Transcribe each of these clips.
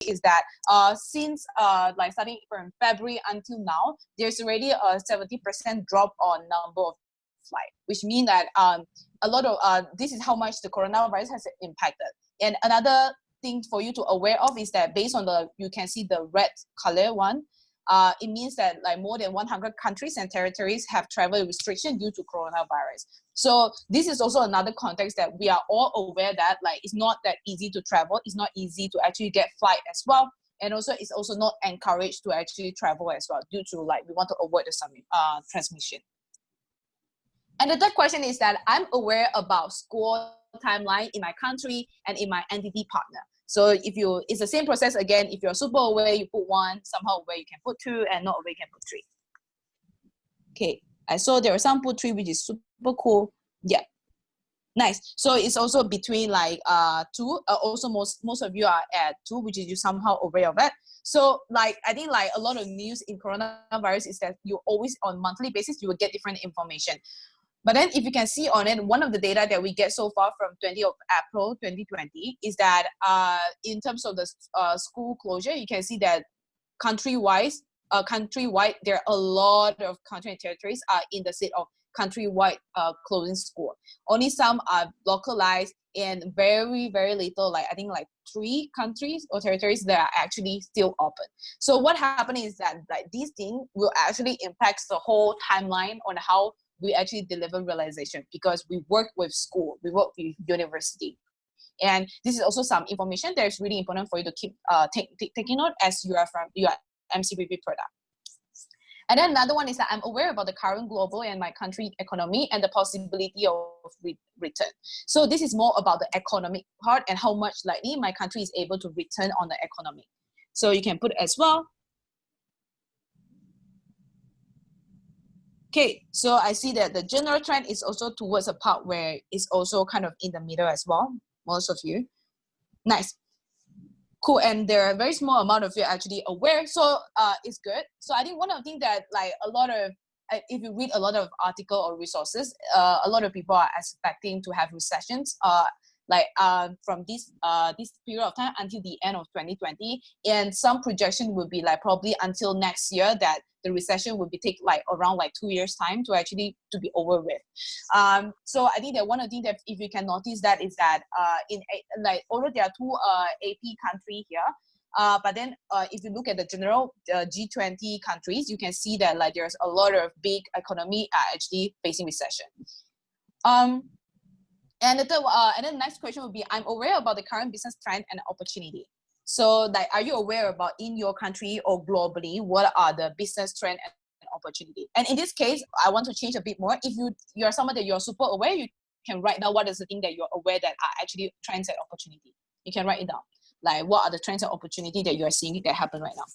is that since like starting from February until now, there's already a 70% drop on number of flight, which means that a lot of this is how much the coronavirus has impacted. And another thing for you to aware of is that based on you can see the red color one, it means that like more than 100 countries and territories have travel restriction due to coronavirus. So this is also another context that we are all aware that like it's not that easy to travel. It's not easy to actually get flight as well. And also it's also not encouraged to actually travel as well due to like we want to avoid the transmission. And the third question is that I'm aware about school timeline in my country and in my entity partner. So it's the same process again. If you're super aware, you put 1, somehow aware you can put 2, and not aware you can put 3. Okay, I saw there are some put 3, which is super cool. Yeah, nice. So it's also between like 2. Also most of you are at 2, which is you somehow aware of that. So like I think like a lot of news in coronavirus is that you always on monthly basis you will get different information. But then if you can see on it, one of the data that we get so far from 20th of April 2020 is that in terms of the school closure, you can see that countrywide, there are a lot of countries and territories are in the state of countrywide closing school. Only some are localized and very, very little, like I think like 3 countries or territories that are actually still open. So what happened is that like these things will actually impact the whole timeline on how we actually deliver realization, because we work with school, we work with university. And this is also some information that is really important for you to keep taking note as you are from your MCPP product. And then another one is that I'm aware about the current global and my country economy and the possibility of return. So this is more about the economic part and how much likely my country is able to return on the economy. So you can put as well. Okay, so I see that the general trend is also towards a part where it's also kind of in the middle as well, most of you. Nice. Cool, and there are a very small amount of you actually aware, so it's good. So I think one of the things that like a lot of, if you read a lot of article or resources, a lot of people are expecting to have recessions from this period of time until the end of 2020, and some projection would be like probably until next year that the recession would be take like around like 2 years time to actually to be over with. So I think that one of the things that if you can notice that is that although there are 2 AP country here, but then if you look at the general G20 countries, you can see that like there's a lot of big economy are actually facing recession. And then the next question would be, I'm aware about the current business trend and opportunity. So like, are you aware about in your country or globally, what are the business trend and opportunity? And in this case, I want to change a bit more. If you are someone that you're super aware, you can write down what is the thing that you're aware that are actually trends and opportunity. You can write it down. Like what are the trends and opportunity that you are seeing that happen right now?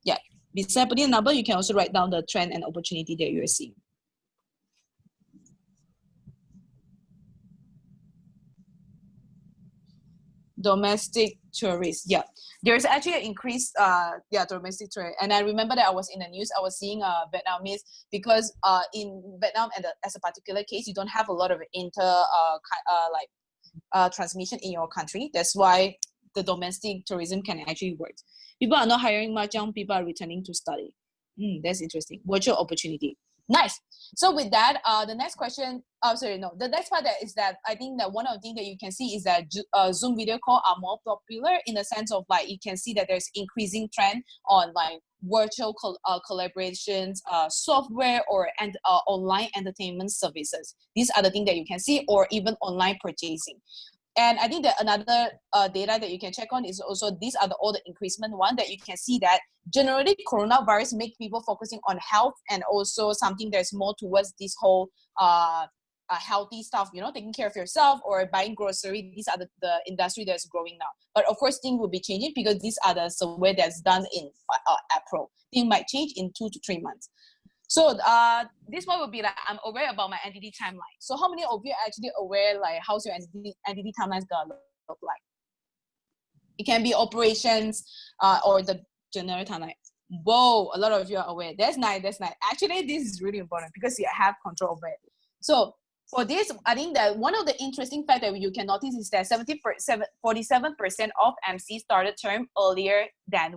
Yeah, besides putting a number, you can also write down the trend and opportunity that you are seeing. Domestic tourists, yeah, there's actually an increase domestic tourists. And I remember that I was in the news, I was seeing Vietnamese, because in Vietnam and as a particular case, you don't have a lot of transmission in your country. That's why the domestic tourism can actually work. People are not hiring much, young people are returning to study. That's interesting. Virtual opportunity. Nice. So with that, the next question, the next part that is that I think that one of the things that you can see is that Zoom video call are more popular in the sense of like, you can see that there's increasing trend on like virtual collaborations, software and online entertainment services. These are the things that you can see, or even online purchasing. And I think that another data that you can check on is also, these are all the increasement one that you can see that generally coronavirus make people focusing on health and also something that's more towards this whole healthy stuff, taking care of yourself or buying grocery. These are the industry that's growing now. But of course, things will be changing because these are the survey that's done in April. Things might change in 2 to 3 months. So this one will be like, I'm aware about my entity timeline. So how many of you are actually aware like how's your entity timeline gonna look like? It can be operations or the general timeline. Whoa, a lot of you are aware. That's nice, that's nice. Actually, this is really important because you have control over it. So For this, I think that one of the interesting fact that you can notice is that 47% of MC started term earlier than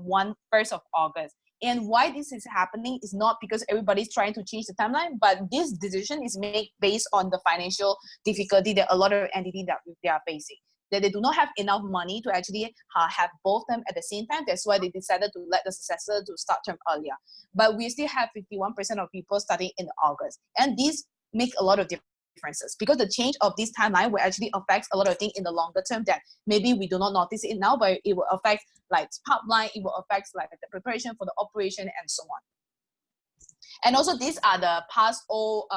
1st of August. And why this is happening is not because everybody's trying to change the timeline, but this decision is made based on the financial difficulty that a lot of entities that they are facing. That they do not have enough money to actually have both them at the same time. That's why they decided to let the successor to start term earlier. But we still have 51% of people starting in August. And this makes a lot of differences because the change of this timeline will actually affect a lot of things in the longer term that maybe we do not notice it now, but it will affect like pipeline, it will affect like the preparation for the operation and so on. And also these are the past all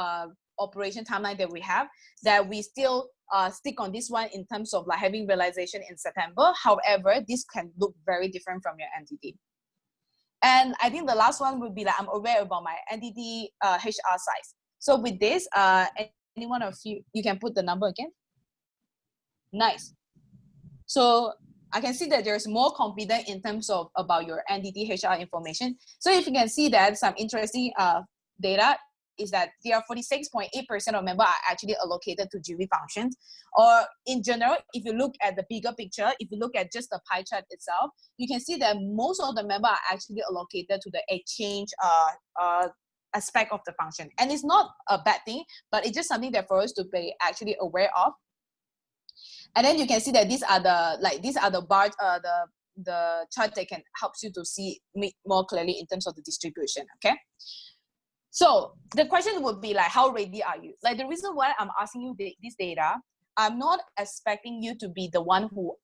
operation timeline that we have, that we still stick on this one in terms of like having realization in September. However, this can look very different from your entity. And I think the last one would be like, I'm aware about my entity HR size. So with this, any one of you can put the number again. Nice. So I can see that there's more confidence in terms of about your entity HR information. So if you can see that some interesting data is that there are 46.8% of members are actually allocated to GV functions. Or in general, if you look at the bigger picture, if you look at just the pie chart itself, you can see that most of the members are actually allocated to the exchange aspect of the function. And it's not a bad thing, but it's just something that for us to be actually aware of. And then you can see that these are the bars, the chart that can help you to see more clearly in terms of the distribution. Okay. So the question would be like, how ready are you? Like the reason why I'm asking you this data, I'm not expecting you to be the one who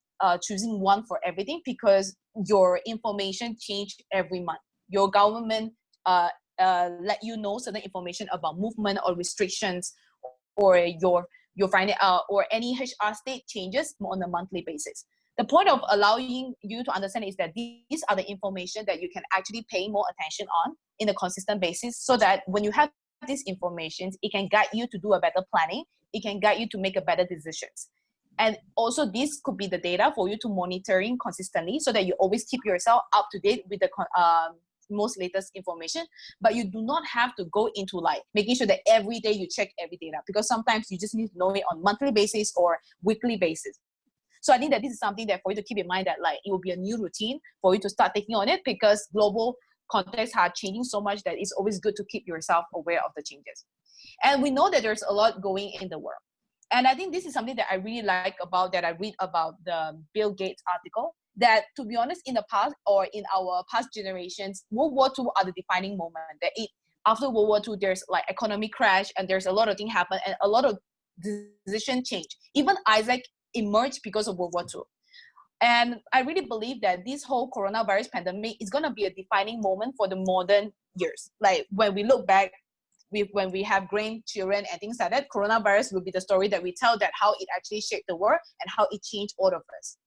choosing one for everything, because your information change every month. Your government let you know certain information about movement or restrictions, or your or any HR state changes on a monthly basis. The point of allowing you to understand is that these are the information that you can actually pay more attention on in a consistent basis, so that when you have these information, it can guide you to do a better planning. It can guide you to make a better decisions. And also this could be the data for you to monitoring consistently, so that you always keep yourself up to date with the most latest information. But you do not have to go into like making sure that every day you check every data, because sometimes you just need to know it on monthly basis or weekly basis. So I think that this is something that for you to keep in mind, that like it will be a new routine for you to start taking on it, because global contexts are changing so much that it's always good to keep yourself aware of the changes. And we know that there's a lot going in the world. And I think this is something that I really like about, that I read about the Bill Gates article, that to be honest, in the past or in our past generations, World War II are the defining moment. That after World War II, there's like economic crash and there's a lot of things happen and a lot of decision change. Even Isaac emerged because of World War II. And I really believe that this whole coronavirus pandemic is going to be a defining moment for the modern years. Like when we look back, when we have grandchildren and things like that, coronavirus will be the story that we tell, that how it actually shaped the world and how it changed all of us.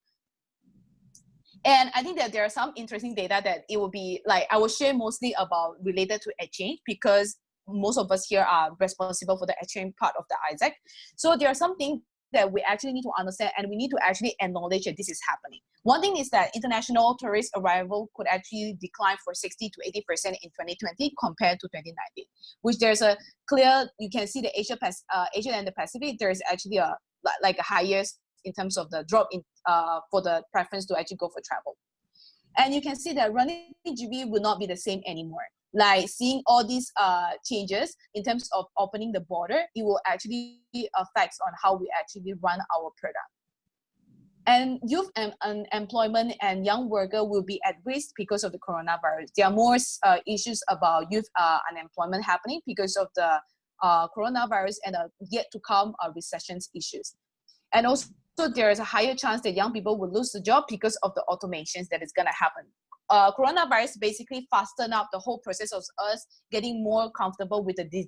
And I think that there are some interesting data that it will be like, I will share mostly about related to exchange, because most of us here are responsible for the exchange part of the Isaac. So there are some things that we actually need to understand, and we need to actually acknowledge that this is happening. One thing is that international tourist arrival could actually decline for 60 to 80% in 2020 compared to 2019, which there's a clear, you can see the Asia and the Pacific, there's actually a highest in terms of the drop in for the preference to actually go for travel. And you can see that running GV will not be the same anymore. Like seeing all these changes in terms of opening the border, it will actually affect on how we actually run our product. And youth unemployment and young worker will be at risk because of the coronavirus. There are more issues about youth unemployment happening because of the coronavirus and yet to come recessions issues. And also there is a higher chance that young people will lose the job because of the automations that is going to happen. Coronavirus basically fastened up the whole process of us getting more comfortable with the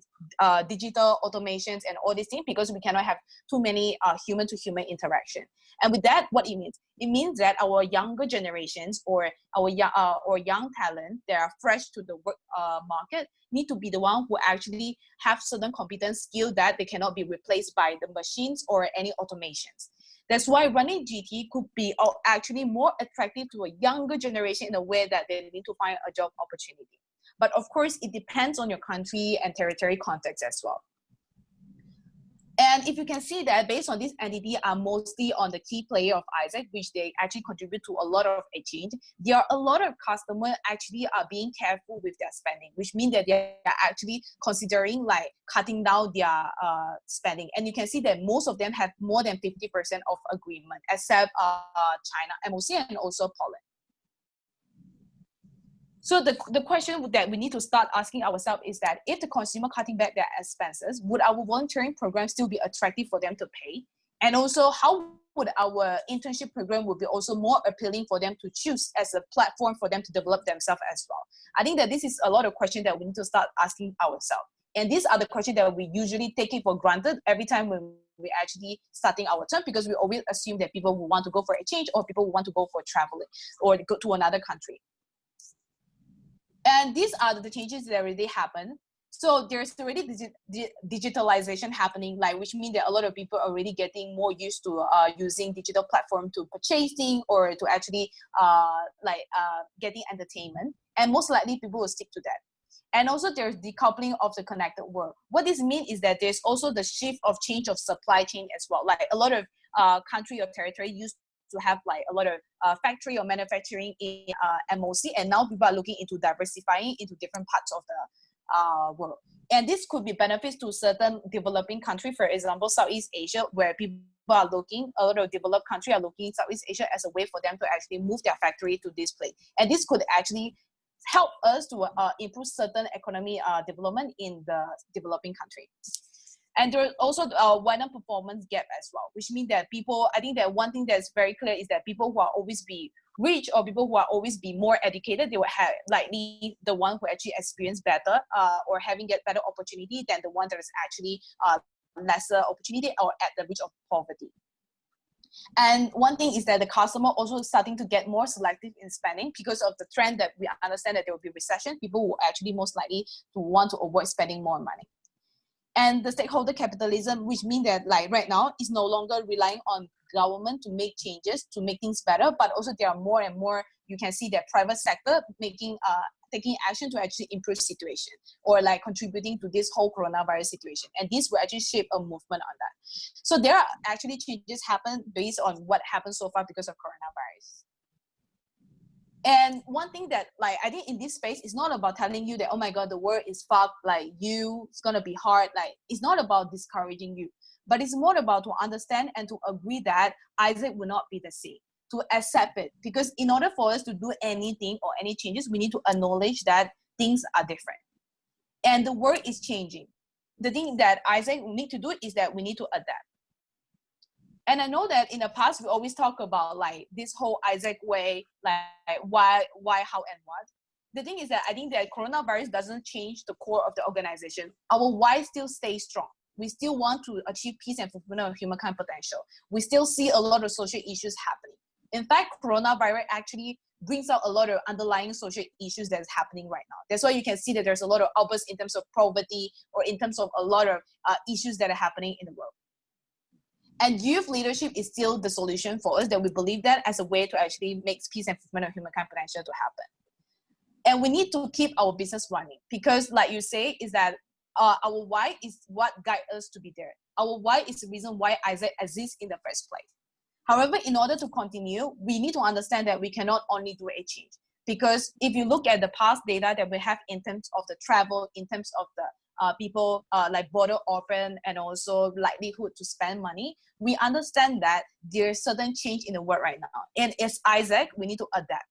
digital automations and all these things, because we cannot have too many human-to-human interaction. And with that, what it means that our younger generations or our young talent that are fresh to the work market need to be the one who actually have certain competence skill that they cannot be replaced by the machines or any automations. That's why running GT could be actually more attractive to a younger generation in a way that they need to find a job opportunity. But of course, it depends on your country and territory context as well. And if you can see that based on this entity are mostly on the key player of Isaac, which they actually contribute to a lot of exchange, there are a lot of customers actually are being careful with their spending, which means that they're actually considering like cutting down their spending. And you can see that most of them have more than 50% of agreement, except China, MOC, and also Poland. So the question that we need to start asking ourselves is that if the consumer cutting back their expenses, would our volunteering program still be attractive for them to pay? And also, how would our internship program would be also more appealing for them to choose as a platform for them to develop themselves as well? I think that this is a lot of questions that we need to start asking ourselves. And these are the questions that we usually take it for granted every time when we're actually starting our term, because we always assume that people will want to go for exchange or people will want to go for traveling or go to another country. And these are the changes that already happen. So there's already digitalization happening, like which means that a lot of people are already getting more used to using digital platform to purchasing or to actually getting entertainment. And most likely people will stick to that. And also there's decoupling of the connected world. What this means is that there's also the shift of change of supply chain as well. Like a lot of country or territory used to have like a lot of factory or manufacturing in MOC, and now people are looking into diversifying into different parts of the world. And this could be benefits to certain developing country, for example, Southeast Asia, where people are looking, a lot of developed countries are looking Southeast Asia as a way for them to actually move their factory to this place. And this could actually help us to improve certain economy development in the developing country. And there's also a wider performance gap as well, which means that people, I think that one thing that's very clear is that people who are always be rich or people who are always be more educated, they will have likely the one who actually experience better or having get better opportunity than the one that is actually lesser opportunity or at the reach of poverty. And one thing is that the customer also starting to get more selective in spending because of the trend that we understand that there will be recession. People will actually most likely to want to avoid spending more money. And the stakeholder capitalism, which means that like right now is no longer relying on government to make changes, to make things better, but also there are more and more, you can see that private sector making, taking action to actually improve situation or like contributing to this whole coronavirus situation. And this will actually shape a movement on that. So there are actually changes happen based on what happened so far because of coronavirus. And one thing that like I think in this space is not about telling you that, oh my god, the world is fucked, like it's gonna be hard. Like it's not about discouraging you, but it's more about to understand and to agree that Isaac will not be the same, to accept it. Because in order for us to do anything or any changes, we need to acknowledge that things are different and the world is changing. The thing that Isaac will need to do is that we need to adapt. And I know that in the past, we always talk about like this whole Isaac way, like why, how, and what. The thing is that I think that coronavirus doesn't change the core of the organization. Our why still stays strong. We still want to achieve peace and fulfillment of humankind potential. We still see a lot of social issues happening. In fact, coronavirus actually brings out a lot of underlying social issues that is happening right now. That's why you can see that there's a lot of outbursts in terms of poverty or in terms of a lot of issues that are happening in the world. And youth leadership is still the solution for us, that we believe that as a way to actually make peace and fulfillment of humankind potential to happen. And we need to keep our business running because like you say, is that our why is what guides us to be there. Our why is the reason why Isaac exists in the first place. However, in order to continue, we need to understand that we cannot only do a change. Because if you look at the past data that we have in terms of the travel, in terms of the people like border open and also likelihood to spend money, we understand that there's certain change in the world right now. And as Isaac, we need to adapt.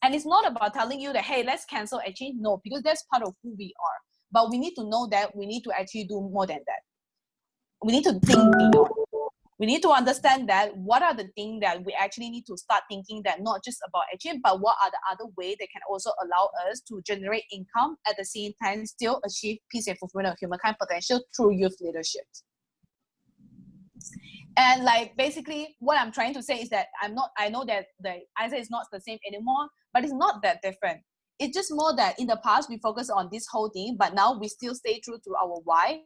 And it's not about telling you that, hey, let's cancel a change. No, because that's part of who we are. But we need to know that we need to actually do more than that. We need to think beyond. We need to understand that what are the things that we actually need to start thinking that not just about achieving, but what are the other ways that can also allow us to generate income at the same time, still achieve peace and fulfillment of humankind potential through youth leadership. And like basically what I'm trying to say is that I know that the Isaac is not the same anymore, but it's not that different. It's just more that in the past we focus on this whole thing, but now we still stay true to our why.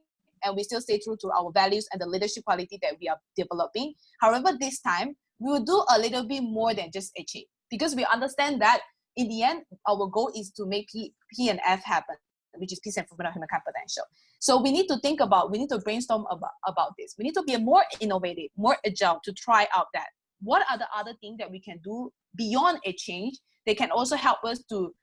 And we still stay true to our values and the leadership quality that we are developing. However, this time, we will do a little bit more than just achieve. Because we understand that in the end, our goal is to make P and F happen. which is peace and improvement of humankind potential. So we need to brainstorm about this. We need to be more innovative, more agile to try out that. What are the other things that we can do beyond a change? They can also help us to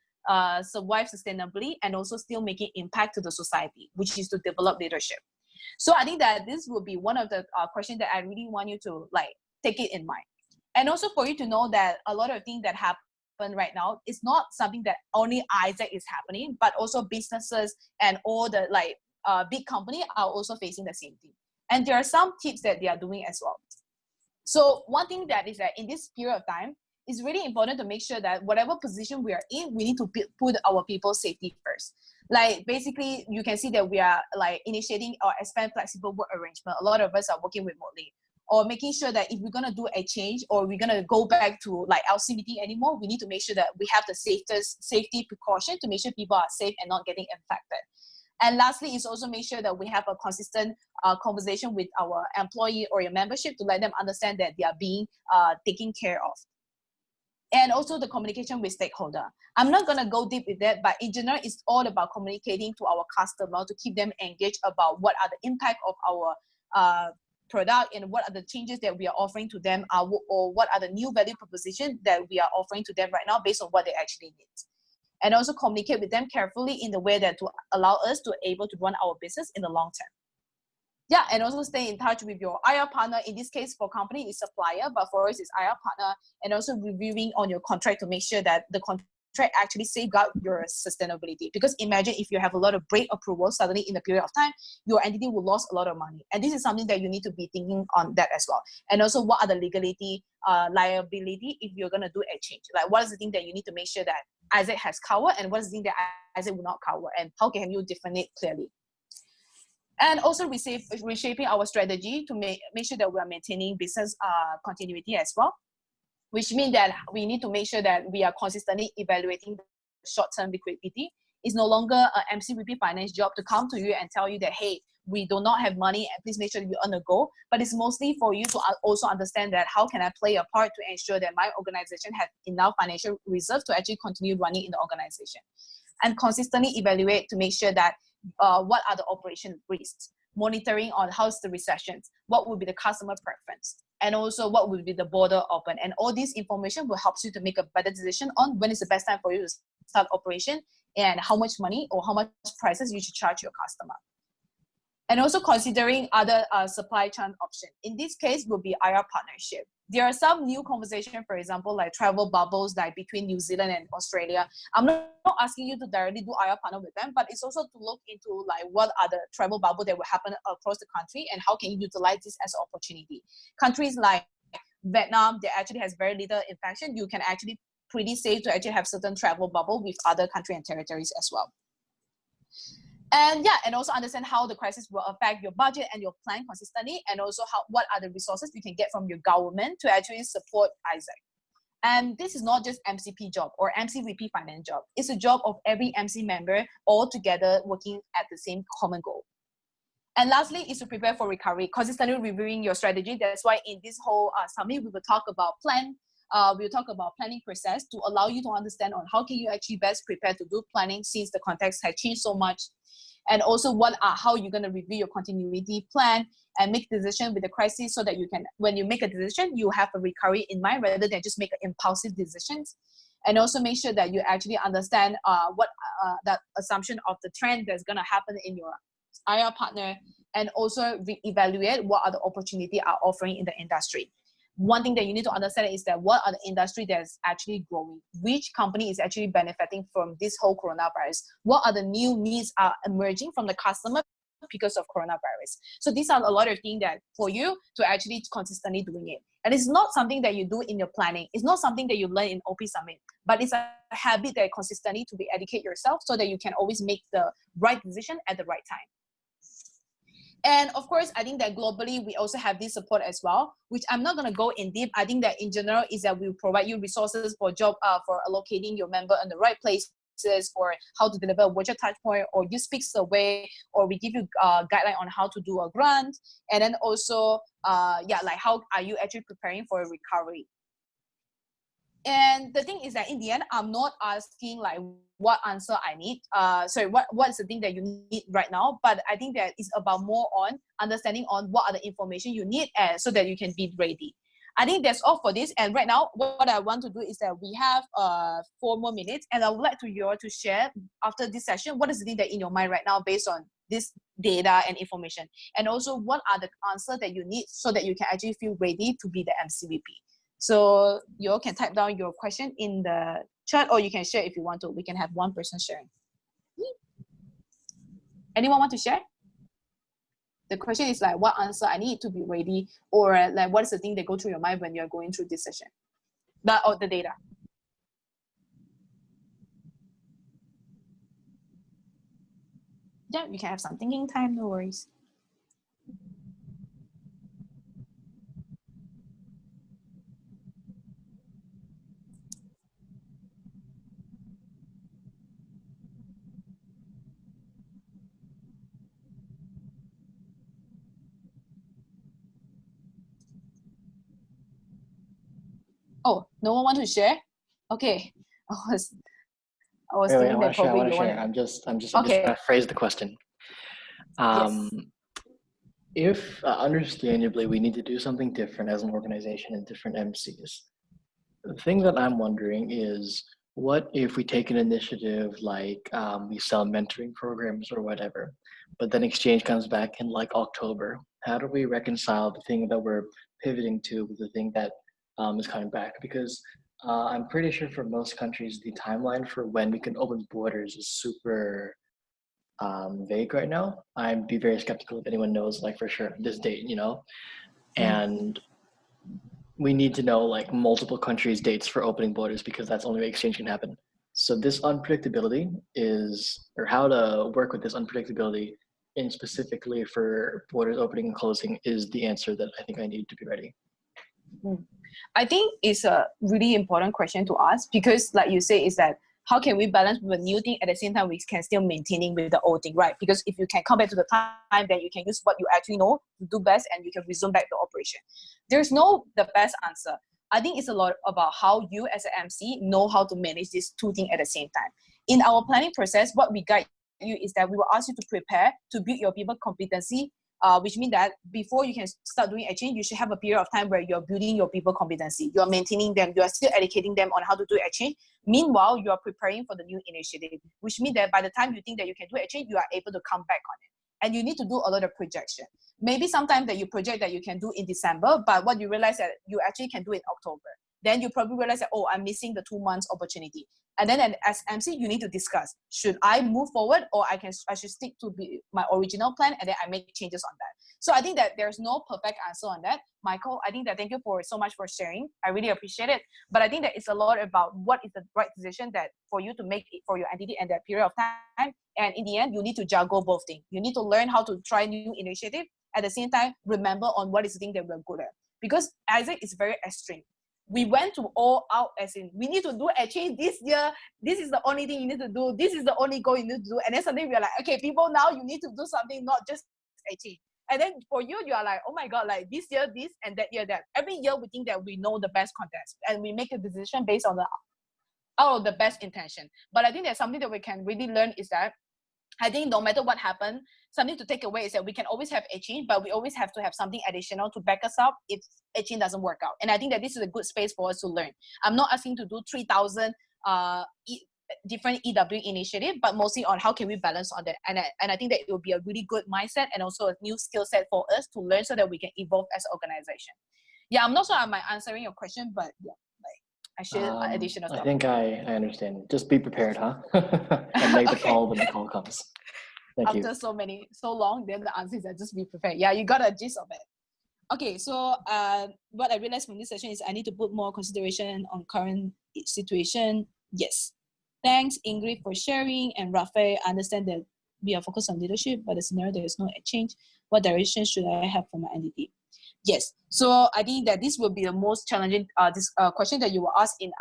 survive sustainably and also still making impact to the society, which is to develop leadership. So I think that this will be one of the questions that I really want you to take it in mind. And also for you to know that a lot of things that happen right now is not something that only Isaac is happening, but also businesses and all the big company are also facing the same thing. And there are some tips that they are doing as well. So one thing that is that in this period of time, it's really important to make sure that whatever position we are in, we need to put our people's safety first. Basically, you can see that we are initiating or expand flexible work arrangement. A lot of us are working remotely, or making sure that if we're going to do a change or we're going to go back to LC meeting anymore, we need to make sure that we have the safety precaution to make sure people are safe and not getting infected. And lastly, is also make sure that we have a consistent conversation with our employee or your membership to let them understand that they are being taken care of. And also the communication with stakeholder. I'm not going to go deep with that, but in general, it's all about communicating to our customer to keep them engaged about what are the impact of our product and what are the changes that we are offering to them, or what are the new value proposition that we are offering to them right now based on what they actually need. And also communicate with them carefully in the way that to allow us to able to run our business in the long term. Yeah, and also stay in touch with your IR partner. In this case, for company, it's supplier, but for us, it's IR partner. And also reviewing on your contract to make sure that the contract actually safeguard your sustainability. Because imagine if you have a lot of break approvals suddenly in a period of time, your entity will lose a lot of money. And this is something that you need to be thinking on that as well. And also, what are the legality, liability if you're going to do a change? What is the thing that you need to make sure that Isaac has covered, and what is the thing that Isaac will not cover, and how can you differentiate clearly? And also reshaping our strategy to make sure that we are maintaining business continuity as well, which means that we need to make sure that we are consistently evaluating short-term liquidity. It's no longer an MCVP finance job to come to you and tell you that, hey, we do not have money and please make sure that you earn a goal. But it's mostly for you to also understand that how can I play a part to ensure that my organization has enough financial reserves to actually continue running in the organization. And consistently evaluate to make sure that what are the operation risks, monitoring on how's the recessions, what will be the customer preference, and also what will be the border open. And all this information will help you to make a better decision on when is the best time for you to start operation and how much money or how much prices you should charge your customer. And also considering other supply chain options. In this case, will be IR partnership. There are some new conversation, for example, like travel bubbles, like between New Zealand and Australia. I'm not asking you to directly do IR partner with them, but it's also to look into what are the travel bubble that will happen across the country and how can you utilize this as an opportunity. Countries like Vietnam, they actually has very little infection. You can actually pretty safe to actually have certain travel bubble with other country and territories as well. And yeah, and also understand how the crisis will affect your budget and your plan consistently, and also what are the resources you can get from your government to actually support Isaac. And this is not just MCP job or MCVP finance job. It's a job of every MC member all together working at the same common goal. And lastly is to prepare for recovery, consistently reviewing your strategy. That's why in this whole summit, we will talk about we'll talk about planning process to allow you to understand on how can you actually best prepare to do planning since the context has changed so much. And also how you're going to review your continuity plan and make decision with the crisis so that you can, when you make a decision, you have a recovery in mind rather than just make impulsive decisions. And also make sure that you actually understand what that assumption of the trend that's going to happen in your IR partner, and also evaluate what are the opportunity are offering in the industry. One thing that you need to understand is that what are the industry that's actually growing, which company is actually benefiting from this whole coronavirus, what are the new needs are emerging from the customer because of coronavirus. So these are a lot of things that for you to actually consistently doing it. And it's not something that you do in your planning. It's not something that you learn in OP Summit, but it's a habit that consistently to be educate yourself so that you can always make the right decision at the right time. And of course, I think that globally, we also have this support as well, which I'm not going to go in deep. I think that in general is that we provide you resources for for allocating your member in the right places, or how to deliver a virtual touch point, or you speak survey, or we give you a guideline on how to do a grant. And then also, how are you actually preparing for a recovery? And the thing is that in the end, I'm not asking like what answer I need. What's the thing that you need right now? But I think that it's about more on understanding on what are the information you need, and so that you can be ready. I think that's all for this. And right now, what I want to do is that we have 4 more minutes, and I would like to you all to share after this session what is the thing that in your mind right now based on this data and information, and also what are the answers that you need so that you can actually feel ready to be the MCVP. So you all can type down your question in the chat, or you can share if you want to. We can have one person sharing. Anyone want to share? The question is like, what answer I need to be ready, or like what is the thing that go through your mind when you're going through this session? The data. Yeah, you can have some thinking time, no worries. Oh, no one want to share? Okay. I was Wait, thinking I want that to share. I probably want to you share. want. I'm just Okay. trying to phrase the question. Yes. If understandably we need to do something different as an organization and different MCs, the thing that I'm wondering is, what if we take an initiative like we sell mentoring programs or whatever, but then Exchange comes back in like October? How do we reconcile the thing that we're pivoting to with the thing that is coming back? Because I'm pretty sure for most countries, the timeline for when we can open borders is super vague right now. I'd be very skeptical if anyone knows like for sure this date, you know? And we need to know like multiple countries' dates for opening borders because that's the only way exchange can happen. So this unpredictability is, or how to work with this unpredictability in specifically for borders opening and closing is the answer that I think I need to be ready. I think it's a really important question to ask, because like you say, is that how can we balance with a new thing at the same time we can still maintaining with the old thing, right? Because if you can come back to the time, then you can use what you actually know to do best, and you can resume back the operation. There's no the best answer. I think it's a lot about how you as an MC know how to manage these two things at the same time. In our planning process, what we guide you is that we will ask you to prepare to build your people competency, which means that before you can start doing exchange, you should have a period of time where you're building your people competency. You're maintaining them. You are still educating them on how to do exchange. Meanwhile, you are preparing for the new initiative, which means that by the time you think that you can do exchange, you are able to come back on it. And you need to do a lot of projection. Maybe sometimes that you project that you can do in December, but what you realize that you actually can do in October. Then you probably realize that, oh, I'm missing the 2 months opportunity. And then as MC, you need to discuss, should I move forward, or I should stick to my original plan, and then I make changes on that. So I think that there's no perfect answer on that. Michael, I think that thank you for so much for sharing. I really appreciate it. But I think that it's a lot about what is the right decision that for you to make it for your entity and that period of time. And in the end, you need to juggle both things. You need to learn how to try new initiative. At the same time, remember on what is the thing that we're good at. Because Isaac is very extreme. We went to all out, as in we need to do a change this year. This is the only thing you need to do. This is the only goal you need to do. And then suddenly we are like, okay, people, now you need to do something, not just a change. And then for you, you are like, oh my God, like this year, this, and that year, that. Every year we think that we know the best context, and we make a decision based on the best intention. But I think that something that we can really learn is that I think no matter what happened, something to take away is that we can always have etching, but we always have to have something additional to back us up if etching doesn't work out. And I think that this is a good space for us to learn. I'm not asking to do 3,000 different EW initiative, but mostly on how can we balance on that. And I think that it will be a really good mindset and also a new skill set for us to learn so that we can evolve as an organization. Yeah, I'm not sure I'm answering your question, but yeah, like I share additional stuff. I think I understand. Just be prepared, huh? And make the call when the call comes. Thank you. After so long, then the answer is that just be prepared. Yeah, you got a gist of it. Okay, so what I realized from this session is I need to put more consideration on current situation. Yes. Thanks, Ingrid, for sharing. And Rafael, I understand that we are focused on leadership, but the scenario, there is no change. What direction should I have for my entity? Yes. So I think that this will be the most challenging question that you will ask in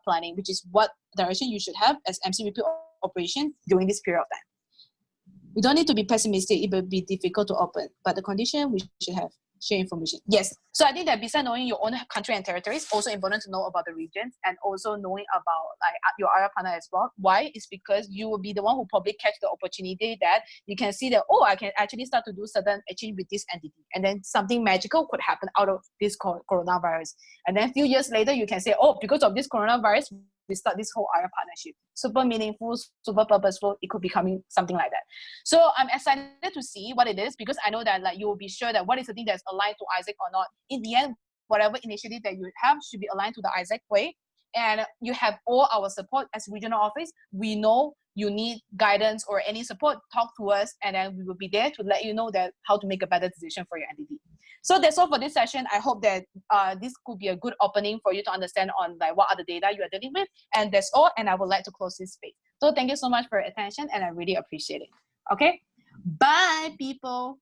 planning, which is what direction you should have as MCVP operation during this period of time. We don't need to be pessimistic. It will be difficult to open, but the condition we should have. share information. Yes. So I think that besides knowing your own country and territories, also important to know about the regions and also knowing about like your other partner as well. Why? It's because you will be the one who probably catch the opportunity that you can see that, oh, I can actually start to do certain exchange with this entity. And then something magical could happen out of this coronavirus. And then a few years later, you can say, oh, because of this coronavirus, we start this whole IR partnership. Super meaningful, super purposeful. It could be coming something like that. So I'm excited to see what it is because I know that like you will be sure that what is the thing that's aligned to Isaac or not. In the end, whatever initiative that you have should be aligned to the Isaac way. And you have all our support as regional office. We know you need guidance or any support, talk to us, and then we will be there to let you know that how to make a better decision for your entity. So that's all for this session. I hope that this could be a good opening for you to understand on like what are the data you are dealing with. And that's all. And I would like to close this space. So thank you so much for your attention, and I really appreciate it. Okay, bye, people.